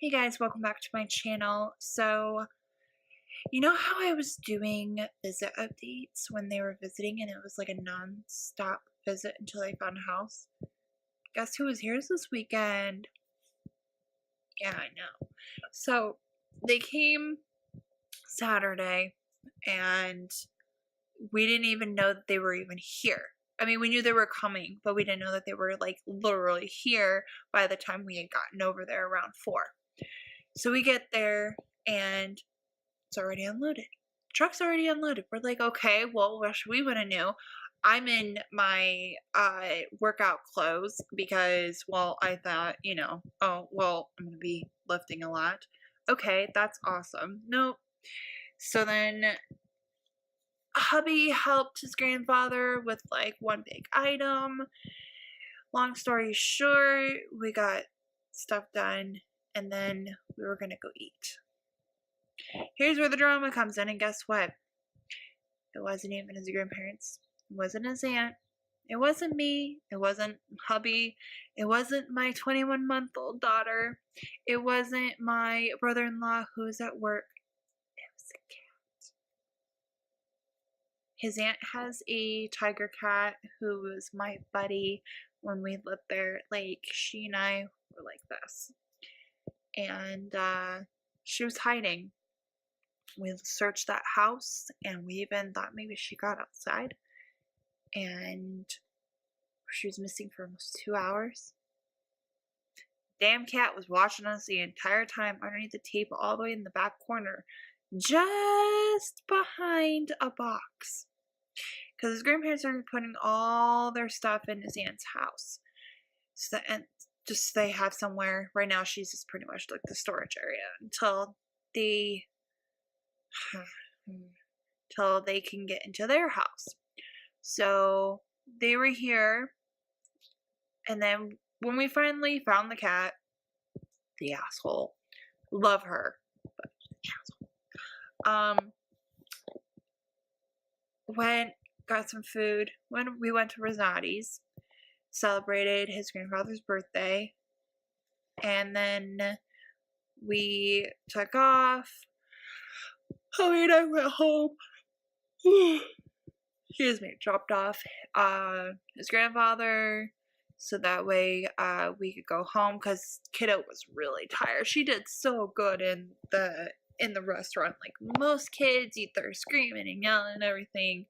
Hey guys, welcome back to my channel. So, you know how I was doing visit updates when they were visiting and it was like a non-stop visit until they found a house? Guess who was here this weekend? Yeah, I know. So, they came Saturday and we didn't even know that they were even here. I mean, we knew they were coming, but we didn't know that they were like literally here by the time we had gotten over there around 4. So we get there and it's already unloaded. Truck's already unloaded. We're like, okay, well, wish we would have knew. I'm in my workout clothes because, well, I thought, oh, well, I'm going to be lifting a lot. Okay, that's awesome. Nope. So then hubby helped his grandfather with like one big item. Long story short, we got stuff done and then we were going to go eat. Here's where the drama comes in, and guess what? It wasn't even his grandparents. It wasn't his aunt. It wasn't me. It wasn't hubby. It wasn't my 21-month-old daughter. It wasn't my brother-in-law who's at work. It was a cat. His aunt has a tiger cat who was my buddy when we lived there. Like, she and I were like this. And she was hiding. We searched that house and we even thought maybe she got outside, and she was missing for almost 2 hours. Damn cat was watching us the entire time underneath the table all the way in the back corner, just behind a box, because his grandparents are putting all their stuff in his aunt's house, so that, and just they have somewhere. Right now she's just pretty much like the storage area until they can get into their house. So they were here, and then when we finally found the cat, the asshole, love her, but asshole, got some food. When we went to Rosati's, celebrated his grandfather's birthday, and then we took off. Holly and I went home. Excuse me, dropped off his grandfather so that way we could go home, because kiddo was really tired. She did so good in the restaurant. Like most kids eat there screaming and yelling and everything.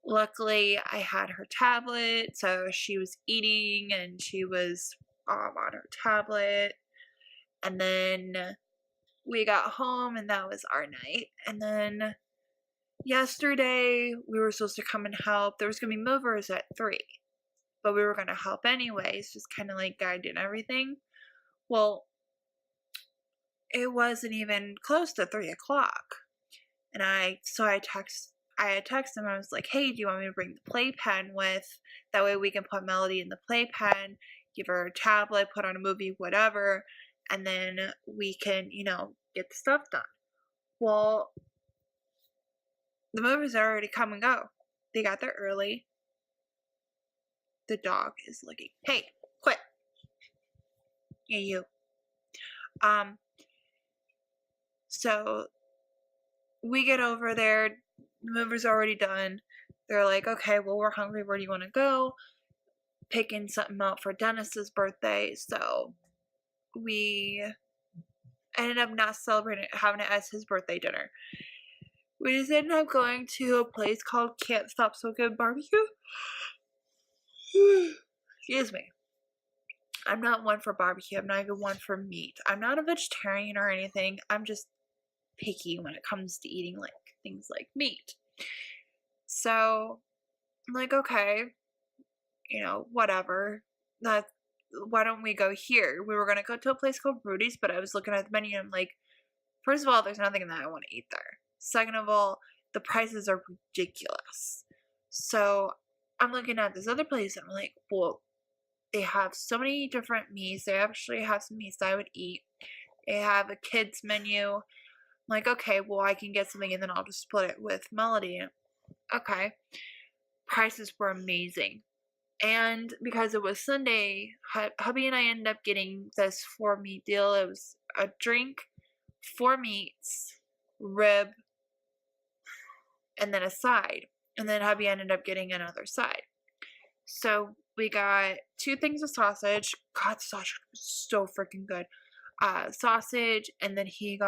Luckily I had her tablet, so she was eating and she was on her tablet. And then we got home and that was our night. And then yesterday we were supposed to come and help. There was going to be movers at 3, but we were going to help anyways, just kind of like guiding everything. Well, it wasn't even close to 3 o'clock. And I had texted him. I was like, hey, do you want me to bring the playpen with? That way we can put Melody in the playpen, give her a tablet, put on a movie, whatever, and then we can, get the stuff done. Well, the movers are already come and go. They got there early. The dog is looking. Hey, quit. Yeah, you. So we get over there. The movers are already done. They're like, okay, well, we're hungry. Where do you want to go? Picking something out for Dennis's birthday. So we ended up not celebrating it, having it as his birthday dinner. We just ended up going to a place called Can't Stop Smoking Barbecue. Excuse me. I'm not one for barbecue. I'm not even one for meat. I'm not a vegetarian or anything. I'm just picky when it comes to eating like things like meat. So I'm like, okay, whatever. Why don't we go here? We were gonna go to a place called Rudy's, but I was looking at the menu and I'm like, first of all, there's nothing that I want to eat there. Second of all, the prices are ridiculous. So I'm looking at this other place and I'm like, well, they have so many different meats. They actually have some meats that I would eat. They have a kids menu. I'm like, okay, well, I can get something and then I'll just split it with Melody. Okay. Prices were amazing. And because it was Sunday, hubby and I ended up getting this 4-meat deal. It was a drink, 4 meats, rib, and then a side. And then hubby ended up getting another side. So we got 2 things of sausage. God, the sausage was so freaking good. Sausage, and then he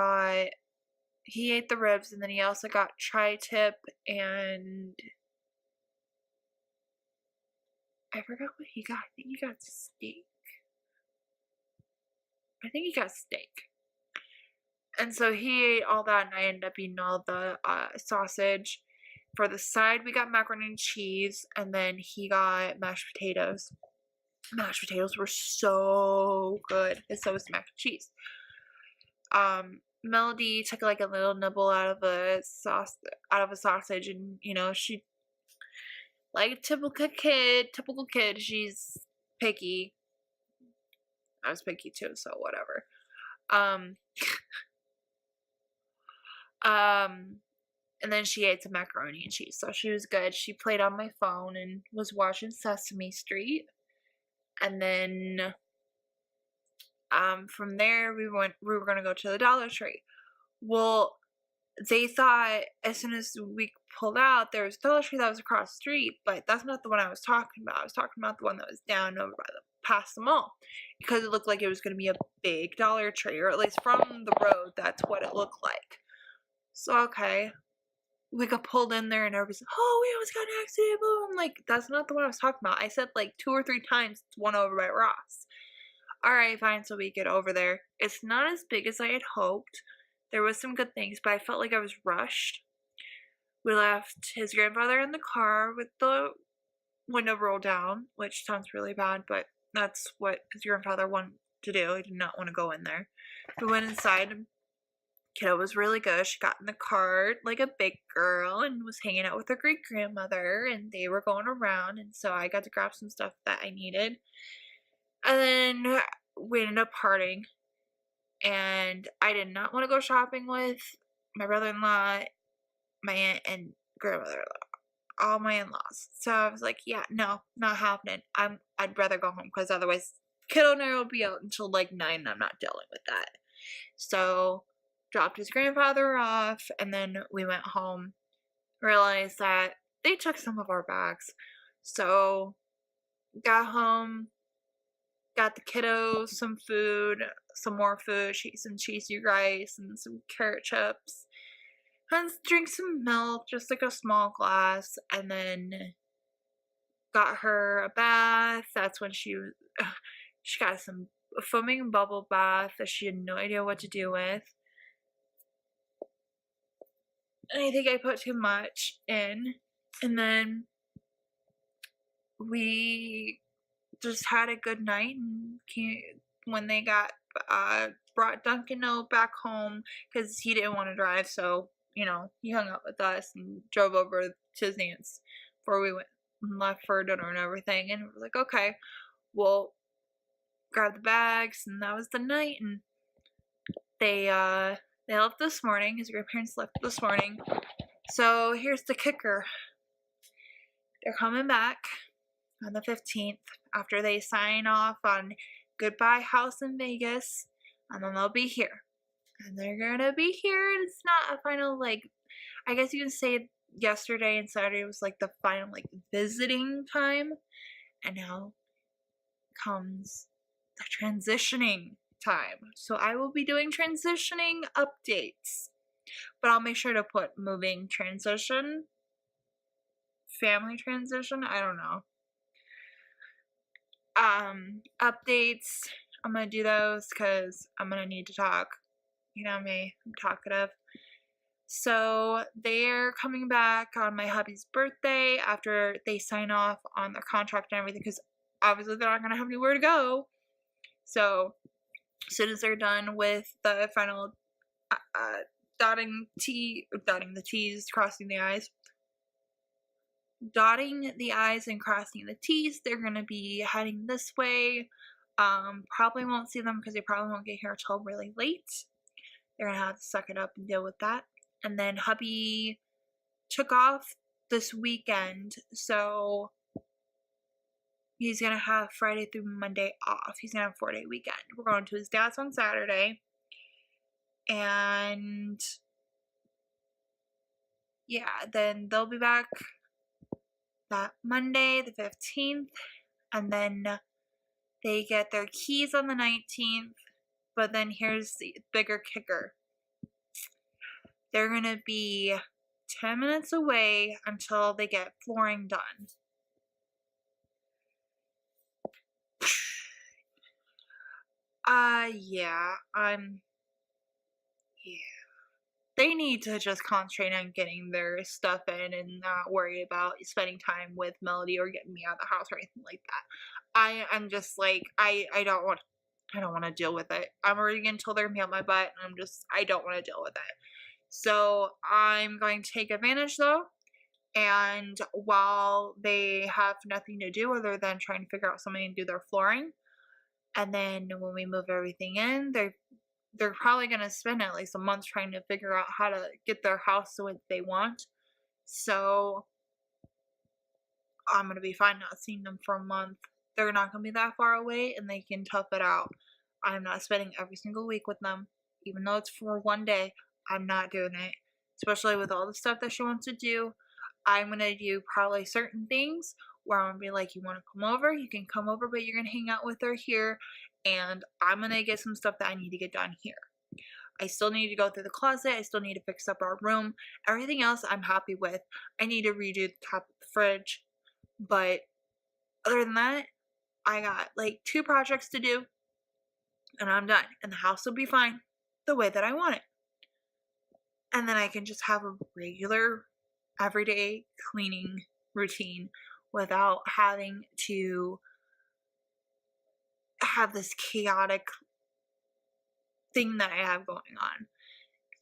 ate the ribs, and then he also got tri-tip, and I forgot what he got. I think he got steak. And so he ate all that, and I ended up eating all the sausage. For the side, we got macaroni and cheese, and then he got mashed potatoes. Mashed potatoes were so good, and so was mac and cheese. Melody took like a little nibble out of a sausage, and she, like a typical kid, she's picky. I was picky too, so whatever. And then she ate some macaroni and cheese, so she was good. She played on my phone and was watching Sesame Street. And then from there we were gonna go to the Dollar Tree. Well, they thought as soon as we pulled out, there was a Dollar Tree that was across the street, but that's not the one I was talking about. I was talking about the one that was down over by past the mall, because it looked like it was going to be a big Dollar Tree, or at least from the road, that's what it looked like. So, okay, we got pulled in there, and everybody's like, oh, we almost got an accident. I'm like, that's not the one I was talking about. I said like 2 or 3 times, one over by Ross. Alright, fine, so we get over there. It's not as big as I had hoped. There was some good things, but I felt like I was rushed. We left his grandfather in the car with the window rolled down, which sounds really bad, but that's what his grandfather wanted to do. He did not want to go in there. We went inside. Kiddo was really good. She got in the car like a big girl and was hanging out with her great grandmother, and they were going around, and so I got to grab some stuff that I needed. And then we ended up parting, and I did not want to go shopping with my brother-in-law, my aunt, and grandmother-in-law, all my in-laws. So I was like, yeah, no, not happening. I'd rather go home, because otherwise kiddo and I will be out until like 9, and I'm not dealing with that. So dropped his grandfather off, and then we went home. Realized that they took some of our bags. So got home, got the kiddos some food, some more food. She ate some cheesy rice and some carrot chips, and drink some milk, just like a small glass, and then got her a bath. That's when she got some foaming bubble bath that she had no idea what to do with. And I think I put too much in, and then we just had a good night, and when they brought Duncan back home, because he didn't want to drive, so he hung out with us and drove over to his aunt's before we went and left for dinner and everything. And we were like, okay, we'll grab the bags, and that was the night. And they left this morning. His grandparents left this morning. So here's the kicker. They're coming back on the 15th after they sign off on Goodbye House in Vegas, and then they'll be here. And they're gonna be here, and it's not a final, I guess you can say yesterday and Saturday was like the final visiting time, and now comes the transitioning time. So I will be doing transitioning updates, but I'll make sure to put moving transition, family transition, I don't know. Updates, I'm gonna do those because I'm gonna need to talk. You know me, I'm talkative. So they're coming back on my hubby's birthday after they sign off on their contract and everything, because obviously they're not gonna have anywhere to go. So as soon as they're done with the final dotting the T's, crossing the I's. Dotting the I's and crossing the T's, they're going to be heading this way. Probably won't see them because they probably won't get here until really late. They're going to have to suck it up and deal with that. And then hubby took off this weekend, so He's gonna have Friday through Monday off. He's gonna have a 4-day weekend. We're going to his dad's on Saturday. And yeah, then they'll be back that Monday, the 15th. And then they get their keys on the 19th. But then here's the bigger kicker. They're gonna be 10 minutes away until they get flooring done. Yeah. They need to just concentrate on getting their stuff in and not worry about spending time with Melody or getting me out of the house or anything like that. I'm just like, I don't want to deal with it. I'm already getting told they're gonna be on my butt, and I don't want to deal with it. So I'm going to take advantage though. And while they have nothing to do other than trying to figure out something to do their flooring, and then when we move everything in, they're probably going to spend at least a month trying to figure out how to get their house the way they want. So I'm going to be fine not seeing them for a month. They're not going to be that far away, and they can tough it out. I'm not spending every single week with them. Even though it's for one day, I'm not doing it. Especially with all the stuff that she wants to do. I'm going to do probably certain things where I'm going to be like, you want to come over? You can come over, but you're going to hang out with her here. And I'm going to get some stuff that I need to get done here. I still need to go through the closet. I still need to fix up our room. Everything else I'm happy with. I need to redo the top of the fridge. But other than that, I got like 2 projects to do. And I'm done. And the house will be fine the way that I want it. And then I can just have a regular everyday cleaning routine without having to have this chaotic thing that I have going on.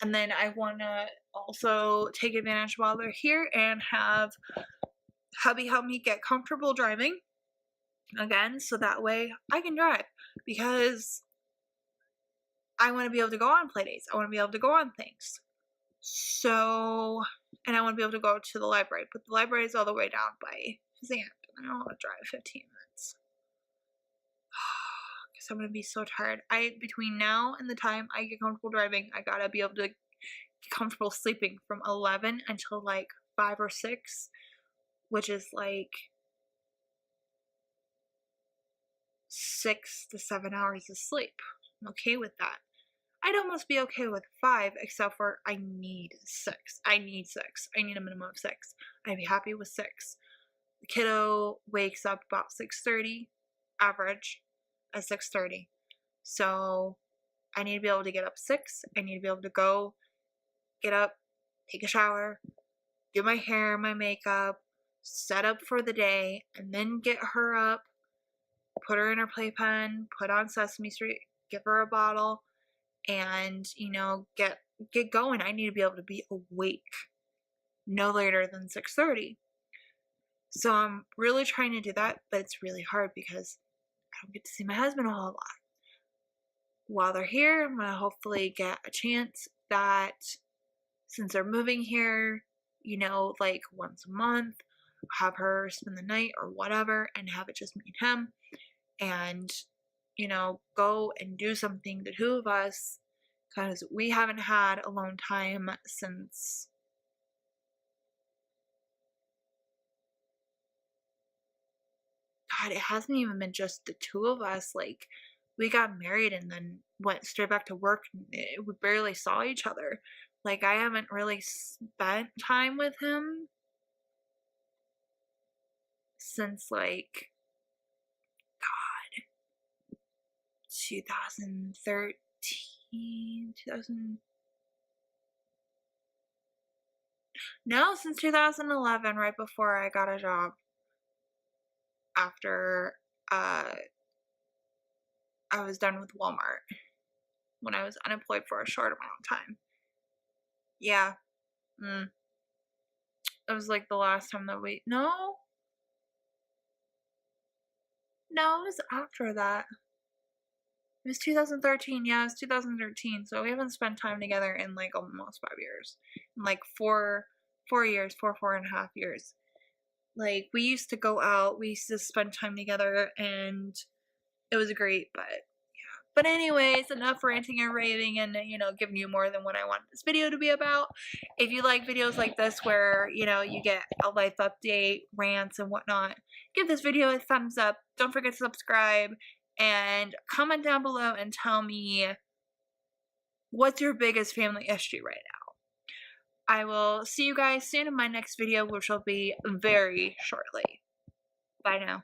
And then I want to also take advantage while they're here and have hubby help me get comfortable driving again, so that way I can drive, because I want to be able to go on play dates. I want to be able to go on things. So, and I want to be able to go to the library, but the library is all the way down by his aunt, and I don't want to drive 15 minutes. Because I'm going to be so tired. Between now and the time I get comfortable driving, I gotta be able to get comfortable sleeping from 11 until like 5 or 6, which is like 6 to 7 hours of sleep. I'm okay with that. I'd almost be okay with 5, except for I need 6. I need 6. I need a minimum of 6. I'd be happy with 6. The kiddo wakes up about 6:30, average, at 6:30. So I need to be able to get up 6. I need to be able to go, get up, take a shower, do my hair, my makeup, set up for the day, and then get her up, put her in her playpen, put on Sesame Street, give her a bottle, and, get going. I need to be able to be awake no later than 6:30. So I'm really trying to do that, but it's really hard because I don't get to see my husband a whole lot. While they're here, I'm going to hopefully get a chance that since they're moving here, like once a month, have her spend the night or whatever, and have it just me and him, and go and do something, the 2 of us, because we haven't had alone time since God, it hasn't even been just the 2 of us. Like, we got married and then went straight back to work. We barely saw each other. Like, I haven't really spent time with him since, like, 2013, no, since 2011, right before I got a job, after I was done with Walmart, when I was unemployed for a short amount of time. Yeah. It was like the last time that no, it was after that. It was 2013. Yeah, it was 2013. So we haven't spent time together in like almost 5 years. In like 4 and a half years. Like, we used to go out, we used to spend time together, and it was great, but anyways, enough ranting and raving and, giving you more than what I wanted this video to be about. If you like videos like this where, you get a life update, rants and whatnot, give this video a thumbs up. Don't forget to subscribe and comment down below and tell me what's your biggest family issue right now. I will see you guys soon in my next video, which will be very shortly. Bye now.